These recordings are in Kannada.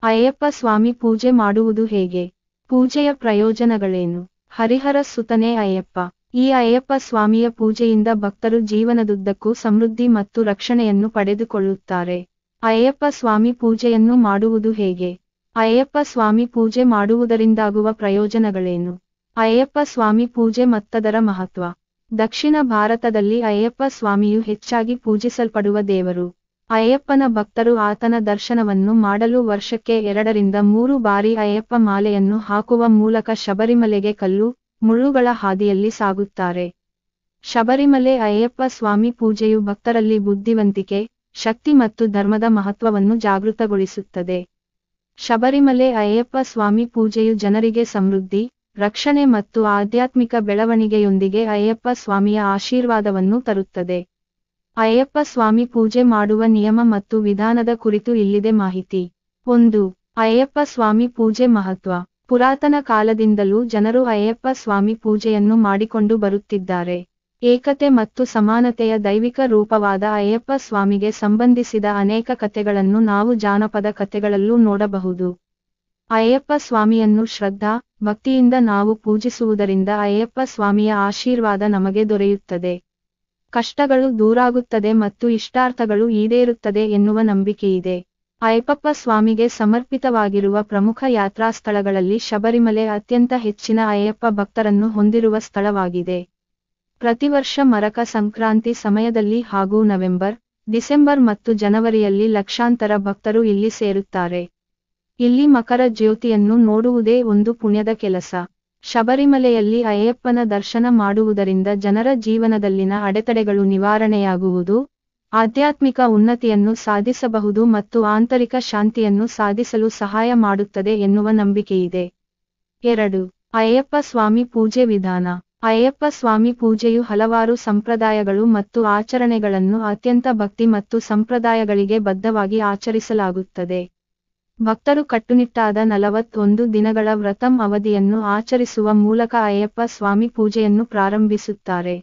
ಅಯ್ಯಪ್ಪ ಸ್ವಾಮಿ ಪೂಜೆ ಮಾಡುವುದು ಹೇಗೆ? ಪೂಜೆಯ ಪ್ರಯೋಜನಗಳೇನು? ಹರಿಹರ ಸುತನೇ ಅಯ್ಯಪ್ಪ. ಈ ಅಯ್ಯಪ್ಪ ಸ್ವಾಮಿಯ ಪೂಜೆಯಿಂದ ಭಕ್ತರು ಜೀವನದುದ್ದಕ್ಕೂ ಸಮೃದ್ಧಿ ಮತ್ತು ರಕ್ಷಣೆಯನ್ನು ಪಡೆದುಕೊಳ್ಳುತ್ತಾರೆ. ಅಯ್ಯಪ್ಪ ಸ್ವಾಮಿ ಪೂಜೆಯನ್ನು ಮಾಡುವುದು ಹೇಗೆ? ಅಯ್ಯಪ್ಪ ಸ್ವಾಮಿ ಪೂಜೆ ಮಾಡುವುದರಿಂದಾಗುವ ಪ್ರಯೋಜನಗಳೇನು? ಅಯ್ಯಪ್ಪ ಸ್ವಾಮಿ ಪೂಜೆ ಮತ್ತದರ ಮಹತ್ವ. ದಕ್ಷಿಣ ಭಾರತದಲ್ಲಿ ಅಯ್ಯಪ್ಪ ಸ್ವಾಮಿಯು ಹೆಚ್ಚಾಗಿ ಪೂಜಿಸಲ್ಪಡುವ ದೇವರು. ಅಯ್ಯಪ್ಪನ ಭಕ್ತರು ಆತನ ದರ್ಶನವನ್ನು ಮಾಡಲು ವರ್ಷಕ್ಕೆ 2 ರಿಂದ 3 ಬಾರಿ ಅಯ್ಯಪ್ಪ ಮಾಲೆಯನ್ನು ಹಾಕುವ ಮೂಲಕ ಶಬರಿಮಲೆಗೆ ಕಲ್ಲು, ಮುಳ್ಳುಗಳ ಹಾದಿಯಲ್ಲಿ ಸಾಗುತ್ತಾರೆ. ಶಬರಿಮಲೆ ಅಯ್ಯಪ್ಪ ಸ್ವಾಮಿ ಪೂಜೆಯು ಭಕ್ತರಲ್ಲಿ ಬುದ್ಧಿವಂತಿಕೆ, ಶಕ್ತಿ ಮತ್ತು ಧರ್ಮದ ಮಹತ್ವವನ್ನು ಜಾಗೃತಗೊಳಿಸುತ್ತದೆ. ಶಬರಿಮಲೆ ಅಯ್ಯಪ್ಪ ಸ್ವಾಮಿ ಪೂಜೆಯು ಜನರಿಗೆ ಸಮೃದ್ಧಿ, ರಕ್ಷಣೆ ಮತ್ತು ಆಧ್ಯಾತ್ಮಿಕ ಬೆಳವಣಿಗೆಯೊಂದಿಗೆ ಅಯ್ಯಪ್ಪ ಸ್ವಾಮಿಯ ಆಶೀರ್ವಾದವನ್ನು ತರುತ್ತದೆ. ಅಯ್ಯಪ್ಪ ಸ್ವಾಮಿ ಪೂಜೆ ಮಾಡುವ ನಿಯಮ ಮತ್ತು ವಿಧಾನದ ಕುರಿತು ಇಲ್ಲಿದೆ ಮಾಹಿತಿ. 1. ಅಯ್ಯಪ್ಪ ಸ್ವಾಮಿ ಪೂಜೆ ಮಹತ್ವ. ಪುರಾತನ ಕಾಲದಿಂದಲೂ ಜನರು ಅಯ್ಯಪ್ಪ ಸ್ವಾಮಿ ಪೂಜೆಯನ್ನು ಮಾಡಿಕೊಂಡು ಬರುತ್ತಿದ್ದಾರೆ. ಏಕತೆ ಮತ್ತು ಸಮಾನತೆಯ ದೈವಿಕ ರೂಪವಾದ ಅಯ್ಯಪ್ಪ ಸ್ವಾಮಿಗೆ ಸಂಬಂಧಿಸಿದ ಅನೇಕ ಕಥೆಗಳನ್ನು ನಾವು ಜಾನಪದ ಕಥೆಗಳಲ್ಲೂ ನೋಡಬಹುದು. ಅಯ್ಯಪ್ಪ ಸ್ವಾಮಿಯನ್ನು ಶ್ರದ್ಧಾ, ಭಕ್ತಿಯಿಂದ ನಾವು ಪೂಜಿಸುವುದರಿಂದ ಅಯ್ಯಪ್ಪ ಸ್ವಾಮಿಯ ಆಶೀರ್ವಾದ ನಮಗೆ ದೊರೆಯುತ್ತದೆ. ಕಷ್ಟಗಳು ದೂರಾಗುತ್ತದೆ ಮತ್ತು ಇಷ್ಟಾರ್ಥಗಳು ಈಡೇರುತ್ತದೆ ಎನ್ನುವ ನಂಬಿಕೆಯಿದೆ. ಅಯ್ಯಪ್ಪ ಸ್ವಾಮಿಗೆ ಸಮರ್ಪಿತವಾಗಿರುವ ಪ್ರಮುಖ ಯಾತ್ರಾಸ್ಥಳಗಳಲ್ಲಿ ಶಬರಿಮಲೆ ಅತ್ಯಂತ ಹೆಚ್ಚಿನ ಅಯ್ಯಪ್ಪ ಭಕ್ತರನ್ನು ಹೊಂದಿರುವ ಸ್ಥಳವಾಗಿದೆ. ಪ್ರತಿವರ್ಷ ಮಕರ ಸಂಕ್ರಾಂತಿ ಸಮಯದಲ್ಲಿ ಹಾಗೂ ನವೆಂಬರ್, ಡಿಸೆಂಬರ್ ಮತ್ತು ಜನವರಿಯಲ್ಲಿ ಲಕ್ಷಾಂತರ ಭಕ್ತರು ಇಲ್ಲಿ ಸೇರುತ್ತಾರೆ. ಇಲ್ಲಿ ಮಕರ ಜ್ಯೋತಿಯನ್ನು ನೋಡುವುದೇ ಒಂದು ಪುಣ್ಯದ ಕೆಲಸ. ಶಬರಿಮಲೆಯಲ್ಲಿ ಅಯ್ಯಪ್ಪನ ದರ್ಶನ ಮಾಡುವುದರಿಂದ ಜನರ ಜೀವನದಲ್ಲಿನ ಅಡೆತಡೆಗಳು ನಿವಾರಣೆಯಾಗುವುದು, ಆಧ್ಯಾತ್ಮಿಕ ಉನ್ನತಿಯನ್ನು ಸಾಧಿಸಬಹುದು ಮತ್ತು ಆಂತರಿಕ ಶಾಂತಿಯನ್ನು ಸಾಧಿಸಲು ಸಹಾಯ ಮಾಡುತ್ತದೆ ಎನ್ನುವ ನಂಬಿಕೆಯಿದೆ. 2. ಅಯ್ಯಪ್ಪ ಸ್ವಾಮಿ ಪೂಜೆ ವಿಧಾನ. ಅಯ್ಯಪ್ಪ ಸ್ವಾಮಿ ಪೂಜೆಯು ಹಲವಾರು ಸಂಪ್ರದಾಯಗಳು ಮತ್ತು ಆಚರಣೆಗಳನ್ನು ಅತ್ಯಂತ ಭಕ್ತಿ ಮತ್ತು ಸಂಪ್ರದಾಯಗಳಿಗೆ ಬದ್ಧವಾಗಿ ಆಚರಿಸಲಾಗುತ್ತದೆ. ಭಕ್ತರು ಕಟ್ಟುನಿಟ್ಟಾದ 41 ದಿನಗಳ ವ್ರತಂ ಅವಧಿಯನ್ನು ಆಚರಿಸುವ ಮೂಲಕ ಅಯ್ಯಪ್ಪ ಸ್ವಾಮಿ ಪೂಜೆಯನ್ನು ಪ್ರಾರಂಭಿಸುತ್ತಾರೆ.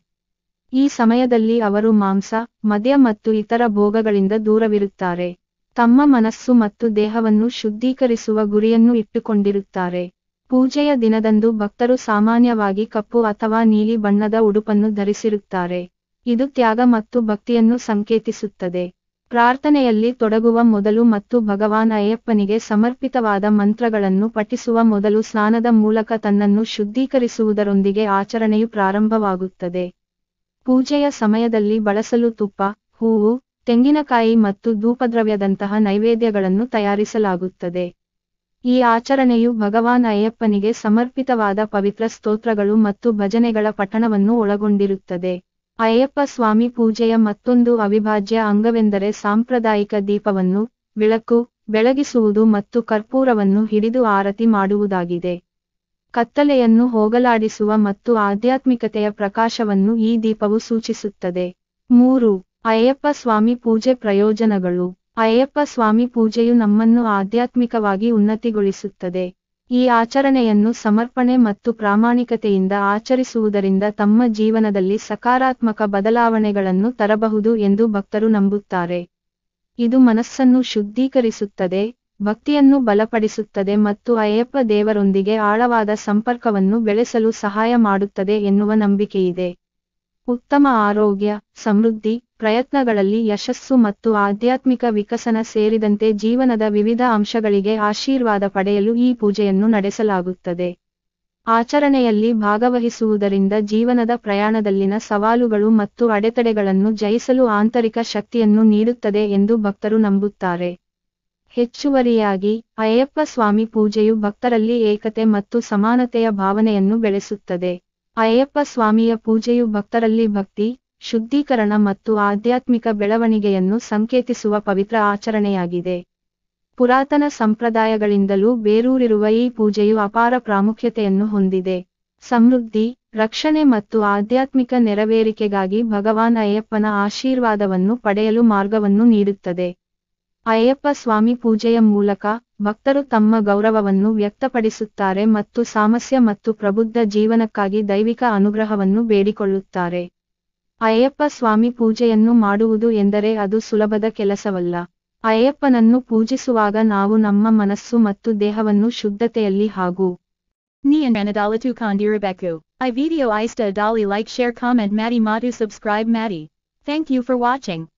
ಈ ಸಮಯದಲ್ಲಿ ಅವರು ಮಾಂಸ, ಮದ್ಯ ಮತ್ತು ಇತರ ಭೋಗಗಳಿಂದ ದೂರವಿರುತ್ತಾರೆ. ತಮ್ಮ ಮನಸ್ಸು ಮತ್ತು ದೇಹವನ್ನು ಶುದ್ಧೀಕರಿಸುವ ಗುರಿಯನ್ನು ಇಟ್ಟುಕೊಂಡಿರುತ್ತಾರೆ. ಪೂಜೆಯ ದಿನದಂದು ಭಕ್ತರು ಸಾಮಾನ್ಯವಾಗಿ ಕಪ್ಪು ಅಥವಾ ನೀಲಿ ಬಣ್ಣದ ಉಡುಪನ್ನು ಧರಿಸಿರುತ್ತಾರೆ. ಇದು ತ್ಯಾಗ ಮತ್ತು ಭಕ್ತಿಯನ್ನು ಸಂಕೇತಿಸುತ್ತದೆ. ಪ್ರಾರ್ಥನೆಯಲ್ಲಿ ತೊಡಗುವ ಮೊದಲು ಮತ್ತು ಭಗವಾನ್ ಅಯ್ಯಪ್ಪನಿಗೆ ಸಮರ್ಪಿತವಾದ ಮಂತ್ರಗಳನ್ನು ಪಠಿಸುವ ಮೊದಲು ಸ್ನಾನದ ಮೂಲಕ ತನ್ನನ್ನು ಶುದ್ಧೀಕರಿಸುವುದರೊಂದಿಗೆ ಆಚರಣೆಯು ಪ್ರಾರಂಭವಾಗುತ್ತದೆ. ಪೂಜೆಯ ಸಮಯದಲ್ಲಿ ಬಳಸಲು ತುಪ್ಪ, ಹೂವು, ತೆಂಗಿನಕಾಯಿ ಮತ್ತು ಧೂಪದ್ರವ್ಯದಂತಹ ನೈವೇದ್ಯಗಳನ್ನು ತಯಾರಿಸಲಾಗುತ್ತದೆ. ಈ ಆಚರಣೆಯು ಭಗವಾನ್ ಅಯ್ಯಪ್ಪನಿಗೆ ಸಮರ್ಪಿತವಾದ ಪವಿತ್ರ ಸ್ತೋತ್ರಗಳು ಮತ್ತು ಭಜನೆಗಳ ಪಠಣವನ್ನು ಒಳಗೊಂಡಿರುತ್ತದೆ. ಅಯ್ಯಪ್ಪ ಸ್ವಾಮಿ ಪೂಜೆಯ ಮತ್ತೊಂದು ಅವಿಭಾಜ್ಯ ಅಂಗವೆಂದರೆ ಸಾಂಪ್ರದಾಯಿಕ ದೀಪವನ್ನು, ಬೆಳಕು, ಬೆಳಗಿಸುವುದು ಮತ್ತು ಕರ್ಪೂರವನ್ನು ಹಿಡಿದು ಆರತಿ ಮಾಡುವುದಾಗಿದೆ. ಕತ್ತಲೆಯನ್ನು ಹೋಗಲಾಡಿಸುವ ಮತ್ತು ಆಧ್ಯಾತ್ಮಿಕತೆಯ ಪ್ರಕಾಶವನ್ನು ಈ ದೀಪವು ಸೂಚಿಸುತ್ತದೆ. 3. ಅಯ್ಯಪ್ಪ ಸ್ವಾಮಿ ಪೂಜೆ ಪ್ರಯೋಜನಗಳು. ಅಯ್ಯಪ್ಪ ಸ್ವಾಮಿ ಪೂಜೆಯು ನಮ್ಮನ್ನು ಆಧ್ಯಾತ್ಮಿಕವಾಗಿ ಉನ್ನತಿಗೊಳಿಸುತ್ತದೆ. ಈ ಆಚರಣೆಯನ್ನು ಸಮರ್ಪಣೆ ಮತ್ತು ಪ್ರಾಮಾಣಿಕತೆಯಿಂದ ಆಚರಿಸುವುದರಿಂದ ತಮ್ಮ ಜೀವನದಲ್ಲಿ ಸಕಾರಾತ್ಮಕ ಬದಲಾವಣೆಗಳನ್ನು ತರಬಹುದು ಎಂದು ಭಕ್ತರು ನಂಬುತ್ತಾರೆ. ಇದು ಮನಸ್ಸನ್ನು ಶುದ್ಧೀಕರಿಸುತ್ತದೆ, ಭಕ್ತಿಯನ್ನು ಬಲಪಡಿಸುತ್ತದೆ ಮತ್ತು ಅಯ್ಯಪ್ಪ ದೇವರೊಂದಿಗೆ ಆಳವಾದ ಸಂಪರ್ಕವನ್ನು ಬೆಳೆಸಲು ಸಹಾಯ ಮಾಡುತ್ತದೆ ಎನ್ನುವ ನಂಬಿಕೆಯಿದೆ. ಉತ್ತಮ ಆರೋಗ್ಯ, ಸಮೃದ್ಧಿ, ಪ್ರಯತ್ನಗಳಲ್ಲಿ ಯಶಸ್ಸು ಮತ್ತು ಆಧ್ಯಾತ್ಮಿಕ ವಿಕಸನ ಸೇರಿದಂತೆ ಜೀವನದ ವಿವಿಧ ಅಂಶಗಳಿಗೆ ಆಶೀರ್ವಾದ ಪಡೆಯಲು ಈ ಪೂಜೆಯನ್ನು ನಡೆಸಲಾಗುತ್ತದೆ. ಆಚರಣೆಯಲ್ಲಿ ಭಾಗವಹಿಸುವುದರಿಂದ ಜೀವನದ ಪ್ರಯಾಣದಲ್ಲಿನ ಸವಾಲುಗಳು ಮತ್ತು ಅಡೆತಡೆಗಳನ್ನು ಜಯಿಸಲು ಆಂತರಿಕ ಶಕ್ತಿಯನ್ನು ನೀಡುತ್ತದೆ ಎಂದು ಭಕ್ತರು ನಂಬುತ್ತಾರೆ. ಹೆಚ್ಚುವರಿಯಾಗಿ, ಅಯ್ಯಪ್ಪ ಸ್ವಾಮಿ ಪೂಜೆಯು ಭಕ್ತರಲ್ಲಿ ಏಕತೆ ಮತ್ತು ಸಮಾನತೆಯ ಭಾವನೆಯನ್ನು ಬೆಳೆಸುತ್ತದೆ. ಅಯ್ಯಪ್ಪ ಸ್ವಾಮಿಯ ಪೂಜೆಯು ಭಕ್ತರಲ್ಲಿ ಭಕ್ತಿ, ಶುದ್ಧೀಕರಣ ಮತ್ತು ಆಧ್ಯಾತ್ಮಿಕ ಬೆಳವಣಿಗೆಯನ್ನು ಸಂಕೇತಿಸುವ ಪವಿತ್ರ ಆಚರಣೆಯಾಗಿದೆ. ಪುರಾತನ ಸಂಪ್ರದಾಯಗಳಿಂದಲೂ ಬೇರೂರಿರುವ ಈ ಪೂಜೆಯು ಅಪಾರ ಪ್ರಾಮುಖ್ಯತೆಯನ್ನು ಹೊಂದಿದೆ. ಸಮೃದ್ಧಿ, ರಕ್ಷಣೆ ಮತ್ತು ಆಧ್ಯಾತ್ಮಿಕ ನೆರವೇರಿಕೆಗಾಗಿ ಭಗವಾನ್ ಅಯ್ಯಪ್ಪನ ಆಶೀರ್ವಾದವನ್ನು ಪಡೆಯಲು ಮಾರ್ಗವನ್ನು ನೀಡುತ್ತದೆ. ಅಯ್ಯಪ್ಪ ಸ್ವಾಮಿ ಪೂಜೆಯ ಮೂಲಕ, ಭಕ್ತರು ತಮ್ಮ ಗೌರವವನ್ನು ವ್ಯಕ್ತಪಡಿಸುತ್ತಾರೆ ಮತ್ತು ಸಾಮರಸ್ಯ ಮತ್ತು ಪ್ರಬುದ್ಧ ಜೀವನಕ್ಕಾಗಿ ದೈವಿಕ ಅನುಗ್ರಹವನ್ನು ಬೇಡಿಕೊಳ್ಳುತ್ತಾರೆ. ಅಯ್ಯಪ್ಪ ಸ್ವಾಮಿ ಪೂಜೆಯನ್ನು ಮಾಡುವುದು ಎಂದರೆ ಅದು ಸುಲಭದ ಕೆಲಸವಲ್ಲ. ಅಯ್ಯಪ್ಪನನ್ನು ಪೂಜಿಸುವಾಗ ನಾವು ನಮ್ಮ ಮನಸ್ಸು ಮತ್ತು ದೇಹವನ್ನು ಶುದ್ಧತೆಯಲ್ಲಿ ಹಾಗೂ Ni anadalatu kondirabekku. I video ista dali like share comment Mati Matu subscribe Mati. Thank you for watching.